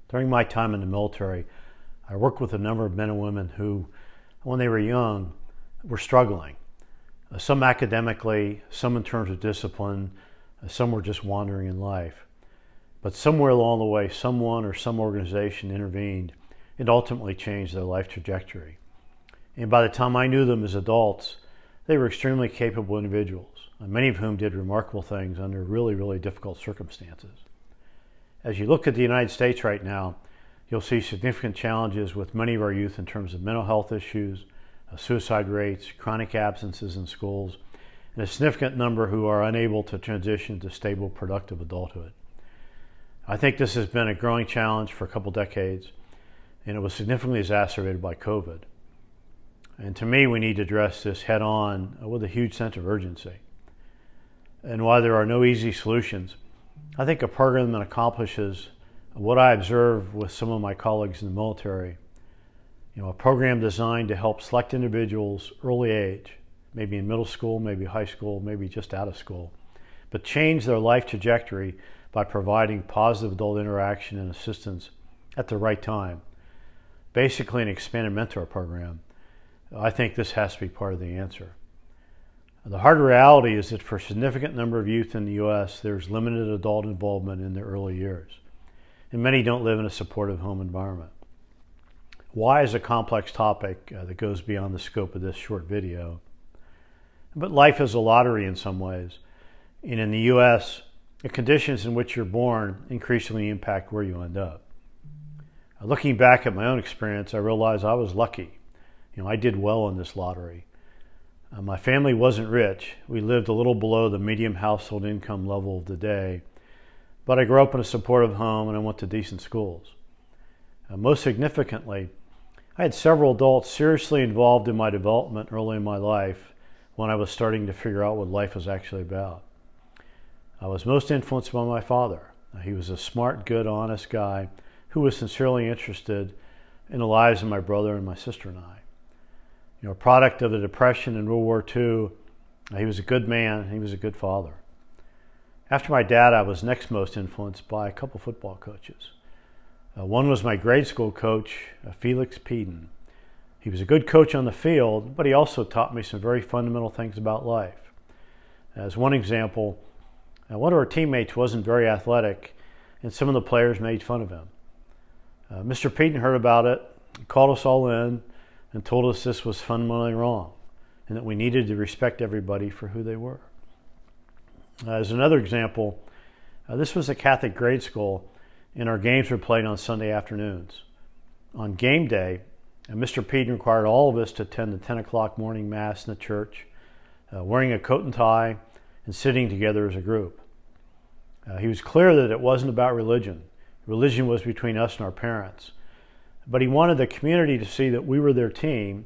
During my time in the military, I worked with a number of men and women who, when they were young, were struggling. Some academically, some in terms of discipline, some were just wandering in life. But somewhere along the way, someone or some organization intervened and ultimately changed their life trajectory. And by the time I knew them as adults, they were extremely capable individuals, many of whom did remarkable things under really, really difficult circumstances. As you look at the United States right now, you'll see significant challenges with many of our youth in terms of mental health issues, suicide rates, chronic absences in schools, and a significant number who are unable to transition to stable, productive adulthood. I think this has been a growing challenge for a couple decades, and it was significantly exacerbated by COVID. And to me, we need to address this head on with a huge sense of urgency. And while there are no easy solutions, I think a program that accomplishes what I observe with some of my colleagues in the military, a program designed to help select individuals early age, maybe in middle school, maybe high school, maybe just out of school, but change their life trajectory by providing positive adult interaction and assistance at the right time. Basically an expanded mentor program. I think this has to be part of the answer. The hard reality is that for a significant number of youth in the U.S., there's limited adult involvement in their early years, and many don't live in a supportive home environment. Why is a complex topic that goes beyond the scope of this short video. But life is a lottery in some ways, and in the U.S., the conditions in which you're born increasingly impact where you end up. Looking back at my own experience, I realized I was lucky. I did well in this lottery. My family wasn't rich. We lived a little below the medium household income level of the day, but I grew up in a supportive home and I went to decent schools. Most significantly, I had several adults seriously involved in my development early in my life when I was starting to figure out what life was actually about. I was most influenced by my father. He was a smart, good, honest guy who was sincerely interested in the lives of my brother and my sister and I. A product of the Depression and World War II, he was a good man, he was a good father. After my dad, I was next most influenced by a couple football coaches. One was my grade school coach, Felix Peden. He was a good coach on the field, but he also taught me some very fundamental things about life. As one example, one of our teammates wasn't very athletic, and some of the players made fun of him. Mr. Peden heard about it, called us all in, and told us this was fundamentally wrong, and that we needed to respect everybody for who they were. As another example, this was a Catholic grade school, and our games were played on Sunday afternoons. On game day, Mr. Peden required all of us to attend the 10 o'clock morning mass in the church, wearing a coat and tie, and sitting together as a group. He was clear that it wasn't about religion. Religion was between us and our parents. But he wanted the community to see that we were their team,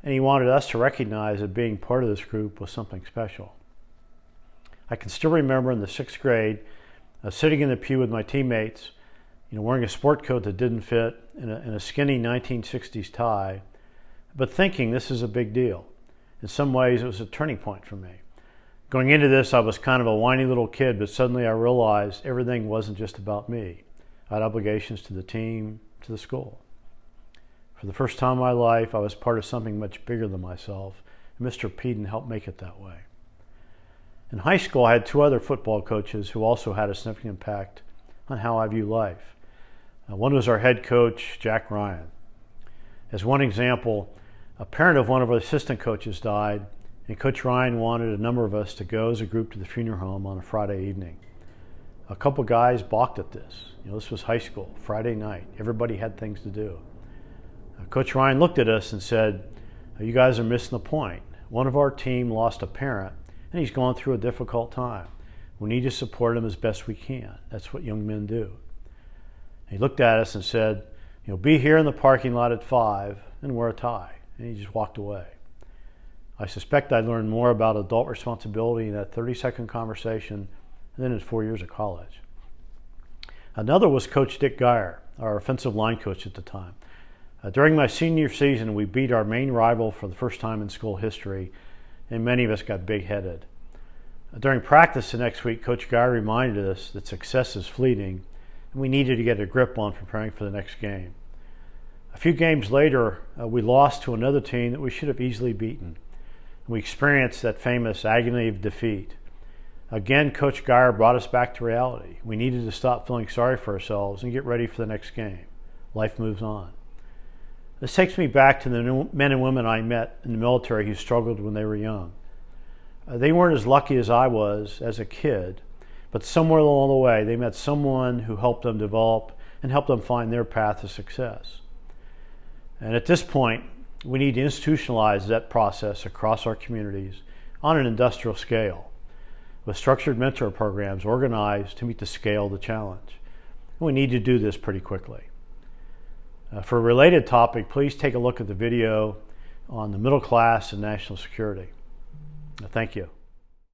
and he wanted us to recognize that being part of this group was something special. I can still remember in the 6th grade, sitting in the pew with my teammates, wearing a sport coat that didn't fit, and a skinny 1960s tie, but thinking this is a big deal. In some ways, it was a turning point for me. Going into this, I was kind of a whiny little kid, but suddenly I realized everything wasn't just about me. I had obligations to the team, to the school. For the first time in my life, I was part of something much bigger than myself, and Mr. Peden helped make it that way. In high school, I had 2 other football coaches who also had a significant impact on how I view life. One was our head coach, Jack Ryan. As one example, a parent of one of our assistant coaches died, and Coach Ryan wanted a number of us to go as a group to the funeral home on a Friday evening. A couple guys balked at this. This was high school, Friday night. Everybody had things to do. Coach Ryan looked at us and said, "You guys are missing the point. One of our team lost a parent, and he's going through a difficult time. We need to support him as best we can. That's what young men do." He looked at us and said, "Be here in the parking lot at 5 and wear a tie." And he just walked away. I suspect I learned more about adult responsibility in that 30-second conversation than in 4 years of college. Another was Coach Dick Geyer, our offensive line coach at the time. During my senior season, we beat our main rival for the first time in school history, and many of us got big-headed. During practice the next week, Coach Geyer reminded us that success is fleeting, and we needed to get a grip on preparing for the next game. A few games later, we lost to another team that we should have easily beaten. We experienced that famous agony of defeat. Again, Coach Geyer brought us back to reality. We needed to stop feeling sorry for ourselves and get ready for the next game. Life moves on. This takes me back to the men and women I met in the military who struggled when they were young. They weren't as lucky as I was as a kid, but somewhere along the way they met someone who helped them develop and helped them find their path to success. And at this point, we need to institutionalize that process across our communities on an industrial scale, with structured mentor programs organized to meet the scale of the challenge. And we need to do this pretty quickly. For a related topic, please take a look at the video on the middle class and national security. Thank you.